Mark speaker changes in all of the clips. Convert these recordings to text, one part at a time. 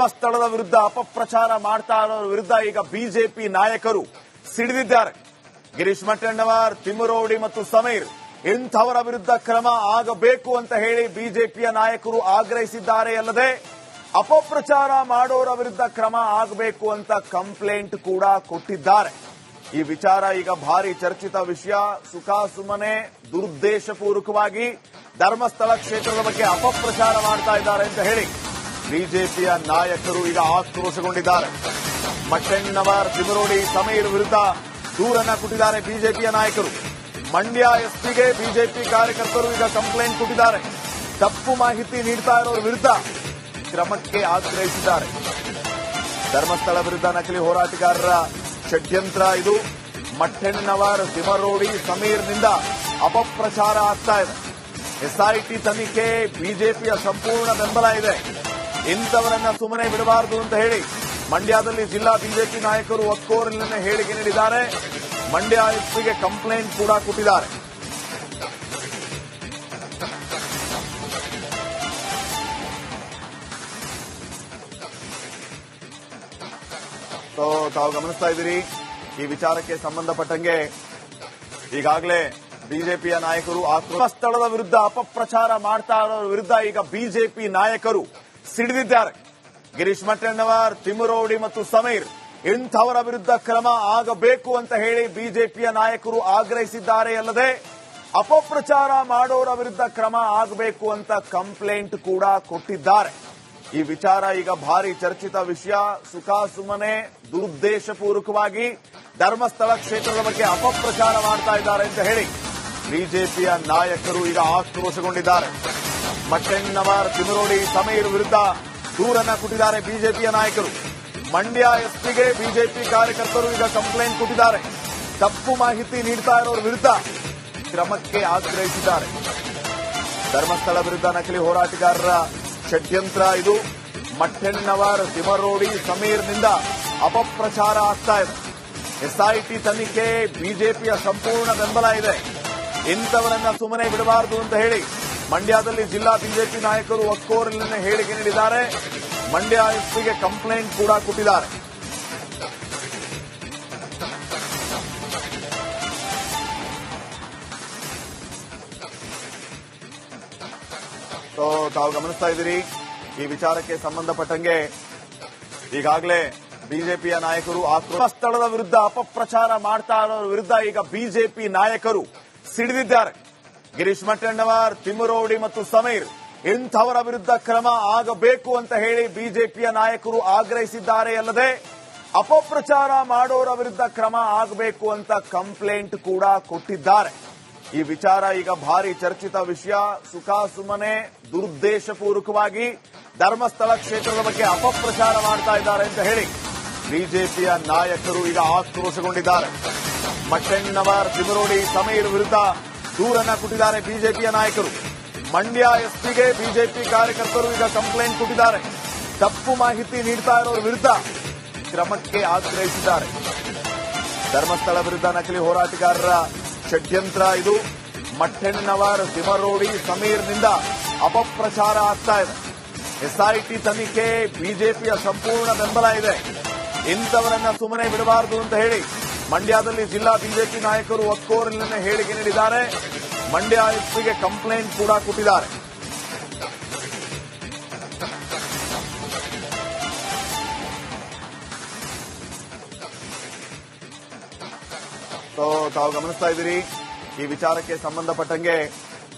Speaker 1: ಧರ್ಮಸ್ಥಳದ ವಿರುದ್ಧ ಅಪಪ್ರಚಾರ ಮಾಡ್ತಾ ಇರೋರ ವಿರುದ್ಧ ಈಗ ಬಿಜೆಪಿ ನಾಯಕರು ಸಿಡಿದಿದ್ದಾರೆ. ಗಿರೀಶ್ ಮಟ್ಟಣ್ಣವರ್, ತಿಮ್ಮರೋಡಿ ಮತ್ತು ಸಮೀರ್ ಇಂಥವರ ವಿರುದ್ಧ ಕ್ರಮ ಆಗಬೇಕು ಅಂತ ಹೇಳಿ ಬಿಜೆಪಿಯ ನಾಯಕರು ಆಗ್ರಹಿಸಿದ್ದಾರೆ. ಅಲ್ಲದೆ ಅಪಪ್ರಚಾರ ಮಾಡೋರ ವಿರುದ್ಧ ಕ್ರಮ ಆಗಬೇಕು ಅಂತ ಕಂಪ್ಲೇಂಟ್ ಕೂಡ ಕೊಟ್ಟಿದ್ದಾರೆ. ಈ ವಿಚಾರ ಈಗ ಭಾರಿ ಚರ್ಚಿತ ವಿಷಯ. ಸುಖಾಸುಮ್ಮನೆ ದುರುದ್ದೇಶಪೂರ್ವಕವಾಗಿ ಧರ್ಮಸ್ಥಳ ಕ್ಷೇತ್ರದ ಬಗ್ಗೆ ಅಪಪ್ರಚಾರ ಮಾಡ್ತಾ ಇದ್ದಾರೆ ಅಂತ ಹೇಳಿ ಬಿಜೆಪಿಯ ನಾಯಕರು ಈಗ ಆಕ್ರೋಶಗೊಂಡಿದ್ದಾರೆ. ಮಟ್ಟಣ್ಣವರ್, ತಿಮ್ಮರೋಡಿ, ಸಮೀರ್ ವಿರುದ್ಧ ದೂರನ್ನ ಕೊಟ್ಟಿದ್ದಾರೆ ಬಿಜೆಪಿಯ ನಾಯಕರು. ಮಂಡ್ಯ ಎಸ್ಪಿಗೆ ಬಿಜೆಪಿ ಕಾರ್ಯಕರ್ತರು ಈಗ ಕಂಪ್ಲೇಂಟ್ ಕೊಟ್ಟಿದ್ದಾರೆ. ತಪ್ಪು ಮಾಹಿತಿ ನೀಡ್ತಾ ಇರೋರ ವಿರುದ್ಧ ಕ್ರಮಕ್ಕೆ ಆಗ್ರಹಿಸಿದ್ದಾರೆ. ಧರ್ಮಸ್ಥಳ ವಿರುದ್ಧ ನಕಲಿ ಹೋರಾಟಗಾರರ ಷಡ್ಯಂತ್ರ ಇದು. ಮಟ್ಟಣ್ಣವರ್, ತಿಮ್ಮರೋಡಿ, ಸಮೀರ್ನಿಂದ ಅಪಪ್ರಚಾರ ಆಗ್ತಾ ಇದೆ. ಎಸ್ಐಟಿ ತನಿಖೆ ಬಿಜೆಪಿಯ ಸಂಪೂರ್ಣ ಬೆಂಬಲ ಇದೆ. ಇಂಥವರನ್ನ ಸುಮ್ಮನೆ ಬಿಡಬಾರದು ಅಂತ ಹೇಳಿ ಮಂಡ್ಯದಲ್ಲಿ ಜಿಲ್ಲಾ ಬಿಜೆಪಿ ನಾಯಕರು ಒಕ್ಕೊರಲಿನ ಹೇಳಿಕೆ ನೀಡಿದ್ದಾರೆ. ಮಂಡ್ಯ ಎಸ್ಪಿಗೆ ಕಂಪ್ಲೇಂಟ್ ಕೂಡ ಕೊಟ್ಟಿದ್ದಾರೆ. ತಾವು ಗಮನಿಸ್ತಾ ಇದ್ದೀರಿ, ಈ ವಿಚಾರಕ್ಕೆ ಸಂಬಂಧಪಟ್ಟಂಗೆ ಈಗಾಗಲೇ ಬಿಜೆಪಿಯ ನಾಯಕರು ಧರ್ಮಸ್ಥಳದ ವಿರುದ್ಧ ಅಪಪ್ರಚಾರ ಮಾಡ್ತಾ ಇರೋರ ವಿರುದ್ಧ ಈಗ ಬಿಜೆಪಿ ನಾಯಕರು ಸಿಡಿದಿದ್ದಾರೆ. ಗಿರೀಶ್ ಮಟ್ಟಣ್ಣವರ್, ತಿಮ್ಮರೋಡಿ ಮತ್ತು ಸಮೀರ್ ಇಂಥವರ ವಿರುದ್ಧ ಕ್ರಮ ಆಗಬೇಕು ಅಂತ ಹೇಳಿ ಬಿಜೆಪಿಯ ನಾಯಕರು ಆಗ್ರಹಿಸಿದ್ದಾರೆ. ಅಲ್ಲದೆ ಅಪಪ್ರಚಾರ ಮಾಡೋರ ವಿರುದ್ಧ ಕ್ರಮ ಆಗಬೇಕು ಅಂತ ಕಂಪ್ಲೇಂಟ್ ಕೂಡ ಕೊಟ್ಟಿದ್ದಾರೆ. ಈ ವಿಚಾರ ಈಗ ಭಾರಿ ಚರ್ಚಿತ ವಿಷಯ. ಸುಖಾಸುಮ್ಮನೆ ದುರುದ್ದೇಶಪೂರ್ವಕವಾಗಿ ಧರ್ಮಸ್ಥಳ ಕ್ಷೇತ್ರದ ಬಗ್ಗೆ ಅಪಪ್ರಚಾರ ಮಾಡ್ತಾ ಇದ್ದಾರೆ ಅಂತ ಹೇಳಿ ಬಿಜೆಪಿಯ ನಾಯಕರು ಈಗ ಆಕ್ರೋಶಗೊಂಡಿದ್ದಾರೆ. ಮಟ್ಟಣ್ಣವರ್, ತಿಮ್ಮರೋಡಿ, ಸಮೀರ್ ವಿರುದ್ಧ ದೂರನ್ನ ಕೊಟ್ಟಿದ್ದಾರೆ ಬಿಜೆಪಿಯ ನಾಯಕರು. ಮಂಡ್ಯ ಎಸ್ಪಿಗೆ ಬಿಜೆಪಿ ಕಾರ್ಯಕರ್ತರು ಈಗ ಕಂಪ್ಲೇಂಟ್ ಕೊಟ್ಟಿದ್ದಾರೆ. ತಪ್ಪು ಮಾಹಿತಿ ನೀಡ್ತಾ ಇರೋರ ವಿರುದ್ಧ ಕ್ರಮಕ್ಕೆ ಆಗ್ರಹಿಸಿದ್ದಾರೆ. ಧರ್ಮಸ್ಥಳ ವಿರುದ್ಧ ನಕಲಿ ಹೋರಾಟಗಾರರ ಷಡ್ಯಂತ್ರ ಇದು. ಮಟ್ಟಣ್ಣವರ್, ತಿಮ್ಮರೋಡಿ, ಸಮೀರ್ನಿಂದ ಅಪಪ್ರಚಾರ ಆಗ್ತಾ ಇದೆ. ಎಸ್ಐಟಿ ತನಿಖೆ ಬಿಜೆಪಿಯ ಸಂಪೂರ್ಣ ಬೆಂಬಲ ಇದೆ. ಇಂಥವರನ್ನ ಸುಮ್ಮನೆ ಬಿಡಬಾರದು ಅಂತ ಹೇಳಿ ಮಂಡ್ಯದಲ್ಲಿ ಜಿಲ್ಲಾ ಬಿಜೆಪಿ ನಾಯಕರು ಒಕ್ಕೊರಲಿನ ಹೇಳಿಕೆ ನೀಡಿದ್ದಾರೆ. ಮಂಡ್ಯ ಎಸ್ಪಿಗೆ ಕಂಪ್ಲೇಂಟ್ ಕೂಡ ಕೊಟ್ಟಿದ್ದಾರೆ. ತಾವು ಗಮನಿಸ್ತಾ ಇದ್ದೀರಿ, ಈ ವಿಚಾರಕ್ಕೆ ಸಂಬಂಧಪಟ್ಟಂಗೆ ಈಗಾಗಲೇ ಬಿಜೆಪಿಯ ನಾಯಕರು ಧರ್ಮಸ್ಥಳದ ವಿರುದ್ಧ ಅಪಪ್ರಚಾರ ಮಾಡ್ತಾ ಇರೋರ ವಿರುದ್ಧ ಈಗ ಬಿಜೆಪಿ ನಾಯಕರು ಸಿಡಿದಿದ್ದಾರೆ. ಗಿರೀಶ್ ಮಟ್ಟಣ್ಣವರ್, ತಿಮ್ಮರೋಡಿ ಮತ್ತು ಸಮೀರ್ ಇಂಥವರ ವಿರುದ್ಧ ಕ್ರಮ ಆಗಬೇಕು ಅಂತ ಹೇಳಿ ಬಿಜೆಪಿಯ ನಾಯಕರು ಆಗ್ರಹಿಸಿದ್ದಾರೆ. ಅಲ್ಲದೆ ಅಪಪ್ರಚಾರ ಮಾಡೋರ ವಿರುದ್ಧ ಕ್ರಮ ಆಗಬೇಕು ಅಂತ ಕಂಪ್ಲೇಂಟ್ ಕೂಡ ಕೊಟ್ಟಿದ್ದಾರೆ. ಈ ವಿಚಾರ ಈಗ ಭಾರಿ ಚರ್ಚಿತ ವಿಷಯ. ಸುಖಾಸುಮ್ಮನೆ ದುರುದ್ದೇಶಪೂರ್ವಕವಾಗಿ ಧರ್ಮಸ್ಥಳ ಕ್ಷೇತ್ರದ ಬಗ್ಗೆ ಅಪಪ್ರಚಾರ ಮಾಡ್ತಾ ಇದ್ದಾರೆ ಅಂತ ಹೇಳಿ ಬಿಜೆಪಿಯ ನಾಯಕರು ಈಗ ಆಕ್ರೋಶಗೊಂಡಿದ್ದಾರೆ. ಮಟ್ಟಣ್ಣವರ್, ತಿಮ್ಮರೋಡಿ, ಸಮೀರ್ ವಿರುದ್ಧ ದೂರನ್ನ ಕೊಟ್ಟಿದ್ದಾರೆ ಬಿಜೆಪಿಯ ನಾಯಕರು. ಮಂಡ್ಯ ಎಸ್ಪಿಗೆ ಬಿಜೆಪಿ ಕಾರ್ಯಕರ್ತರು ಈಗ ಕಂಪ್ಲೇಂಟ್ ಕೊಟ್ಟಿದ್ದಾರೆ. ತಪ್ಪು ಮಾಹಿತಿ ನೀಡ್ತಾ ಇರೋರ ವಿರುದ್ಧ ಕ್ರಮಕ್ಕೆ ಆಗ್ರಹಿಸಿದ್ದಾರೆ. ಧರ್ಮಸ್ಥಳ ವಿರುದ್ಧ ನಕಲಿ ಹೋರಾಟಗಾರರ ಷಡ್ಯಂತ್ರ ಇದು. ಮಟ್ಟಣ್ಣವರ್, ತಿಮ್ಮರೋಡಿ, ಸಮೀರ್ನಿಂದ ಅಪಪ್ರಚಾರ ಆಗ್ತಾ ಇದೆ. ಎಸ್ಐಟಿ ತನಿಖೆ ಬಿಜೆಪಿಯ ಸಂಪೂರ್ಣ ಬೆಂಬಲ ಇದೆ. ಇಂಥವರನ್ನ ಸುಮ್ಮನೆ ಬಿಡಬಾರದು ಅಂತ ಹೇಳಿ ಮಂಡ್ಯದಲ್ಲಿ ಜಿಲ್ಲಾ ಬಿಜೆಪಿ ನಾಯಕರು ಒಕ್ಕೊರಲಿನ ಹೇಳಿಕೆ ನೀಡಿದ್ದಾರೆ. ಮಂಡ್ಯ ಎಸ್ಪಿಗೆ ಕಂಪ್ಲೇಂಟ್ ಕೂಡ ಕೊಟ್ಟಿದ್ದಾರೆ. ತಾವು ಗಮನಿಸ್ತಾ ಇದ್ದೀರಿ, ಈ ವಿಚಾರಕ್ಕೆ ಸಂಬಂಧಪಟ್ಟಂಗೆ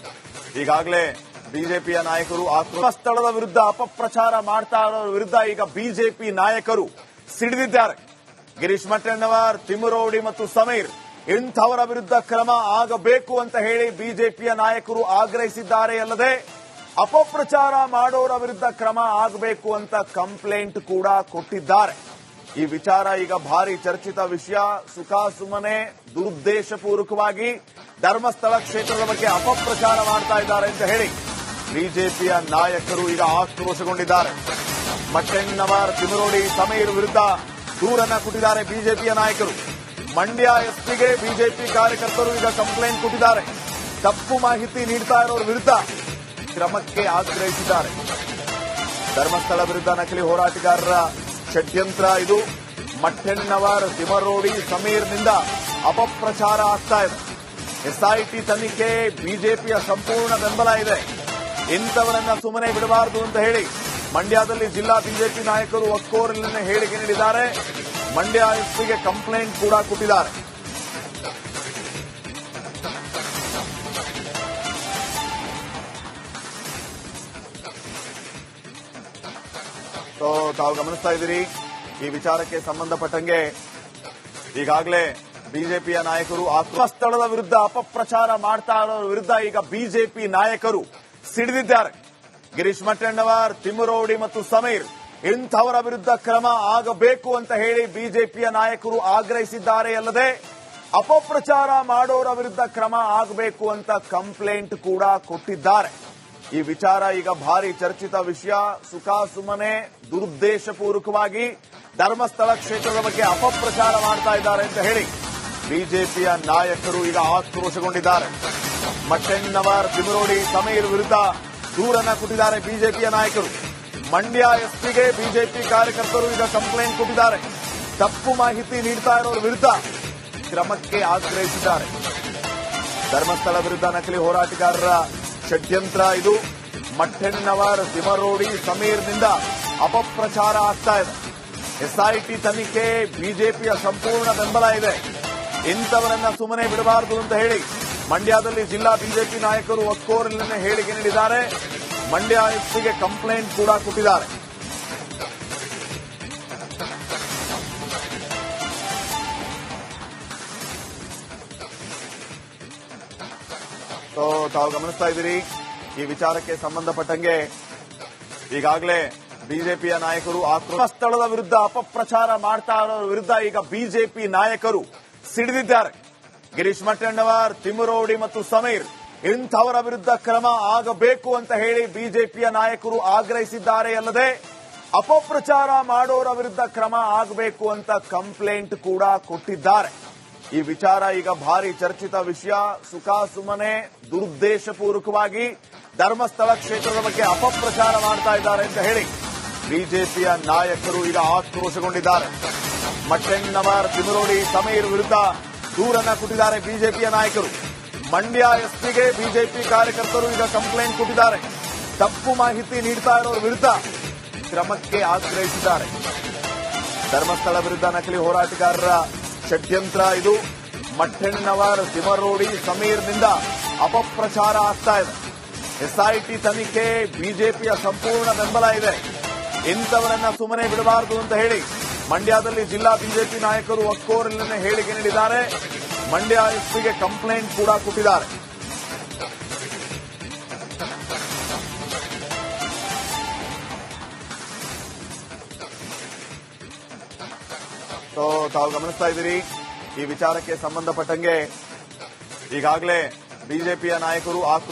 Speaker 1: ಈಗಾಗಲೇ ಬಿಜೆಪಿಯ ನಾಯಕರು ಧರ್ಮಸ್ಥಳದ ವಿರುದ್ಧ ಅಪಪ್ರಚಾರ ಮಾಡ್ತಾ ಇರೋರ ವಿರುದ್ಧ ಈಗ ಬಿಜೆಪಿ ನಾಯಕರು ಸಿಡಿದಿದ್ದಾರೆ. ಗಿರೀಶ್ ಮಟ್ಟಣ್ಣವರ್, ತಿಮ್ಮರೋಡಿ ಮತ್ತು ಸಮೀರ್ ಇಂಥವರ ವಿರುದ್ಧ ಕ್ರಮ ಆಗಬೇಕು ಅಂತ ಹೇಳಿ ಬಿಜೆಪಿಯ ನಾಯಕರು ಆಗ್ರಹಿಸಿದ್ದಾರೆ. ಅಲ್ಲದೆ ಅಪಪ್ರಚಾರ ಮಾಡೋರ ವಿರುದ್ಧ ಕ್ರಮ ಆಗಬೇಕು ಅಂತ ಕಂಪ್ಲೇಂಟ್ ಕೂಡ ಕೊಟ್ಟಿದ್ದಾರೆ. ಈ ವಿಚಾರ ಈಗ ಭಾರಿ ಚರ್ಚಿತ ವಿಷಯ. ಸುಖಾಸುಮ್ಮನೆ ದುರುದ್ದೇಶಪೂರ್ವಕವಾಗಿ ಧರ್ಮಸ್ಥಳ ಕ್ಷೇತ್ರದ ಬಗ್ಗೆ ಅಪಪ್ರಚಾರ ಮಾಡ್ತಾ ಇದ್ದಾರೆ ಅಂತ ಹೇಳಿ ಬಿಜೆಪಿಯ ನಾಯಕರು ಈಗ ಆಕ್ರೋಶಗೊಂಡಿದ್ದಾರೆ. ಮಟ್ಟಣ್ಣವರ್, ತಿಮ್ಮರೋಡಿ, ಸಮೀರ್ ವಿರುದ್ಧ ದೂರನ್ನ ಕೊಟ್ಟಿದ್ದಾರೆ ಬಿಜೆಪಿಯ ನಾಯಕರು. ಮಂಡ್ಯ ಎಸ್ಪಿಗೆ ಬಿಜೆಪಿ ಕಾರ್ಯಕರ್ತರು ಈಗ ಕಂಪ್ಲೇಂಟ್ ಕೊಟ್ಟಿದ್ದಾರೆ. ತಪ್ಪು ಮಾಹಿತಿ ನೀಡ್ತಾ ಇರೋರ ವಿರುದ್ಧ ಕ್ರಮಕ್ಕೆ ಆಗ್ರಹಿಸಿದ್ದಾರೆ. ಧರ್ಮಸ್ಥಳ ವಿರುದ್ಧ ನಕಲಿ ಹೋರಾಟಗಾರರ ಷಡ್ಯಂತ್ರ ಇದು. ಮಟ್ಟೆಣ್ಣವರ್, ತಿಮರೋಡಿ, ಸಮೀರ್ನಿಂದ ಅಪಪ್ರಚಾರ ಆಗ್ತಾ ಇದೆ. ಎಸ್ಐಟಿ ತನಿಖೆ ಬಿಜೆಪಿಯ ಸಂಪೂರ್ಣ ಬೆಂಬಲ ಇದೆ. ಇಂಥವರನ್ನ ಸುಮ್ಮನೆ ಬಿಡಬಾರದು ಅಂತ ಹೇಳಿ ಮಂಡ್ಯದಲ್ಲಿ ಜಿಲ್ಲಾ ಬಿಜೆಪಿ ನಾಯಕರು ಒಕ್ಕೊರಲಿನ ಹೇಳಿಕೆ ನೀಡಿದ್ದಾರೆ. ಮಂಡ್ಯ ಎಸ್ಪಿಗೆ ಕಂಪ್ಲೇಂಟ್ ಕೂಡ ಕೊಟ್ಟಿದ್ದಾರೆ. ತಾವು ಗಮನಿಸ್ತಾ ಇದ್ದೀರಿ, ಈ ವಿಚಾರಕ್ಕೆ ಸಂಬಂಧಪಟ್ಟಂಗೆ ಈಗಾಗಲೇ ಬಿಜೆಪಿಯ ನಾಯಕರು ಸ್ಥಳದ ವಿರುದ್ಧ ಅಪಪ್ರಚಾರ ಮಾಡ್ತಾ ಇರೋರ ವಿರುದ್ಧ ಈಗ ಬಿಜೆಪಿ ನಾಯಕರು ಸಿಡಿದಿದ್ದಾರೆ. ಗಿರೀಶ್ ಮಟ್ಟಣ್ಣವರ್, ತಿಮ್ಮರೋಡಿ ಮತ್ತು ಸಮೀರ್ ಇಂಥವರ ವಿರುದ್ಧ ಕ್ರಮ ಆಗಬೇಕು ಅಂತ ಹೇಳಿ ಬಿಜೆಪಿಯ ನಾಯಕರು ಆಗ್ರಹಿಸಿದ್ದಾರೆ. ಅಲ್ಲದೆ ಅಪಪ್ರಚಾರ ಮಾಡೋರ ವಿರುದ್ಧ ಕ್ರಮ ಆಗಬೇಕು ಅಂತ ಕಂಪ್ಲೇಂಟ್ ಕೂಡ ಕೊಟ್ಟಿದ್ದಾರೆ. ಈ ವಿಚಾರ ಈಗ ಭಾರಿ ಚರ್ಚಿತ ವಿಷಯ. ಸುಖಾಸುಮ್ಮನೆ ದುರುದ್ದೇಶಪೂರ್ವಕವಾಗಿ ಧರ್ಮಸ್ಥಳ ಕ್ಷೇತ್ರದ ಬಗ್ಗೆ ಅಪಪ್ರಚಾರ ಮಾಡ್ತಾ ಇದ್ದಾರೆ ಅಂತ ಹೇಳಿ ಬಿಜೆಪಿಯ ನಾಯಕರು ಈಗ ಆಕ್ರೋಶಗೊಂಡಿದ್ದಾರೆ. ಮಟ್ಟೆಣ್ಣವರ್, ತಿಮರೋಡಿ, ಸಮೀರ್ ವಿರುದ್ಧ ದೂರನ್ನ ಕೊಟ್ಟಿದ್ದಾರೆ ಬಿಜೆಪಿಯ ನಾಯಕರು. ಮಂಡ್ಯ ಎಸ್ಪಿಗೆ ಬಿಜೆಪಿ ಕಾರ್ಯಕರ್ತರು ಈಗ ಕಂಪ್ಲೇಂಟ್ ಕೊಟ್ಟಿದ್ದಾರೆ. ತಪ್ಪು ಮಾಹಿತಿ ನೀಡ್ತಾ ಇರೋರ ವಿರುದ್ಧ ಕ್ರಮಕ್ಕೆ ಆಗ್ರಹಿಸಿದ್ದಾರೆ. ಧರ್ಮಸ್ಥಳ ವಿರುದ್ಧ ನಕಲಿ ಹೋರಾಟಗಾರರ ಷಡ್ಯಂತ್ರ ಇದು. ಮಟ್ಟೆಣ್ಣವರ್, ತಿಮರೋಡಿ, ಸಮೀರ್ನಿಂದ ಅಪಪ್ರಚಾರ ಆಗ್ತಾ ಇದೆ. ಎಸ್ಐಟಿ ತನಿಖೆ ಬಿಜೆಪಿಯ ಸಂಪೂರ್ಣ ಬೆಂಬಲ ಇದೆ. ಇಂಥವರನ್ನ ಸುಮ್ಮನೆ ಬಿಡಬಾರದು ಅಂತ ಹೇಳಿ ಮಂಡ್ಯದಲ್ಲಿ ಜಿಲ್ಲಾ ಬಿಜೆಪಿ ನಾಯಕರು ಒಕ್ಕೊರಲಿನ ಹೇಳಿಕೆ ನೀಡಿದ್ದಾರೆ. ಮಂಡ್ಯ ಎಸ್ಪಿಗೆ ಕಂಪ್ಲೇಂಟ್ ಕೂಡ ಕೊಟ್ಟಿದ್ದಾರೆ. ತಾವು ಗಮನಿಸ್ತಾ ಇದ್ದೀರಿ, ಈ ವಿಚಾರಕ್ಕೆ ಸಂಬಂಧಪಟ್ಟಂಗೆ ಈಗಾಗಲೇ ಬಿಜೆಪಿಯ ನಾಯಕರು ಸ್ಥಳದ ವಿರುದ್ಧ ಅಪಪ್ರಚಾರ ಮಾಡ್ತಾ ಇರೋರ ವಿರುದ್ಧ ಈಗ ಬಿಜೆಪಿ ನಾಯಕರು ಸಿಡಿದಿದ್ದಾರೆ. ಗಿರೀಶ್ ಮಟ್ಟಣ್ಣವರ್, ತಿಮ್ಮರೋಡಿ ಮತ್ತು ಸಮೀರ್ ಇಂಥವರ ವಿರುದ್ಧ ಕ್ರಮ ಆಗಬೇಕು ಅಂತ ಹೇಳಿ ಬಿಜೆಪಿಯ ನಾಯಕರು ಆಗ್ರಹಿಸಿದ್ದಾರೆ. ಅಲ್ಲದೆ ಅಪಪ್ರಚಾರ ಮಾಡೋರ ವಿರುದ್ಧ ಕ್ರಮ ಆಗಬೇಕು ಅಂತ ಕಂಪ್ಲೇಂಟ್ ಕೂಡ ಕೊಟ್ಟಿದ್ದಾರೆ. ಈ ವಿಚಾರ ಈಗ ಭಾರಿ ಚರ್ಚಿತ ವಿಷಯ. ಸುಖಾಸುಮ್ಮನೆ ದುರುದ್ದೇಶಪೂರ್ವಕವಾಗಿ ಧರ್ಮಸ್ಥಳ ಕ್ಷೇತ್ರದ ಬಗ್ಗೆ ಅಪಪ್ರಚಾರ ಮಾಡ್ತಾ ಇದ್ದಾರೆ ಅಂತ ಹೇಳಿ ಬಿಜೆಪಿಯ ನಾಯಕರು ಈಗ ಆಕ್ರೋಶಗೊಂಡಿದ್ದಾರೆ. ಮಟ್ಟೆಣ್ಣವರ್, ತಿಮರೋಡಿ, ಸಮೀರ್ ವಿರುದ್ಧ ದೂರನ್ನ ಕೊಟ್ಟಿದ್ದಾರೆ ಬಿಜೆಪಿಯ ನಾಯಕರು. ಮಂಡ್ಯ ಎಸ್ಪಿಗೆ ಬಿಜೆಪಿ ಕಾರ್ಯಕರ್ತರು ಈಗ ಕಂಪ್ಲೇಂಟ್ ಕೊಟ್ಟಿದ್ದಾರೆ. ತಪ್ಪು ಮಾಹಿತಿ ನೀಡ್ತಾ ಇರೋರ ವಿರುದ್ಧ ಕ್ರಮಕ್ಕೆ ಆಗ್ರಹಿಸಿದ್ದಾರೆ. ಧರ್ಮಸ್ಥಳ ವಿರುದ್ಧ ನಕಲಿ ಹೋರಾಟಗಾರರ ಷಡ್ಯಂತ್ರ ಇದು. ಮಟ್ಟೆಣ್ಣವರ್, ತಿಮರೋಡಿ, ಸಮೀರ್ನಿಂದ ಅಪಪ್ರಚಾರ ಆಗ್ತಾ ಇದೆ. ಎಸ್ಐಟಿ ತನಿಖೆ ಬಿಜೆಪಿಯ ಸಂಪೂರ್ಣ ಬೆಂಬಲ ಇದೆ. ಇಂಥವರನ್ನ ಸುಮ್ಮನೆ ಬಿಡಬಾರದು ಅಂತ ಹೇಳಿ ಮಂಡ್ಯದಲ್ಲಿ ಜಿಲ್ಲಾ ಬಿಜೆಪಿ ನಾಯಕರು ಒಕ್ಕೊರಲಿನ ಹೇಳಿಕೆ ನೀಡಿದ್ದಾರೆ. ಮಂಡ್ಯ ಎಸ್ಪಿಗೆ ಕಂಪ್ಲೇಂಟ್ ಕೂಡ ಕೊಟ್ಟಿದ್ದಾರೆ. ತಾವು ಗಮನಿಸ್ತಾ ಇದ್ದೀರಿ, ಈ ವಿಚಾರಕ್ಕೆ ಸಂಬಂಧಪಟ್ಟಂಗೆ ಈಗಾಗಲೇ ಬಿಜೆಪಿಯ ನಾಯಕರು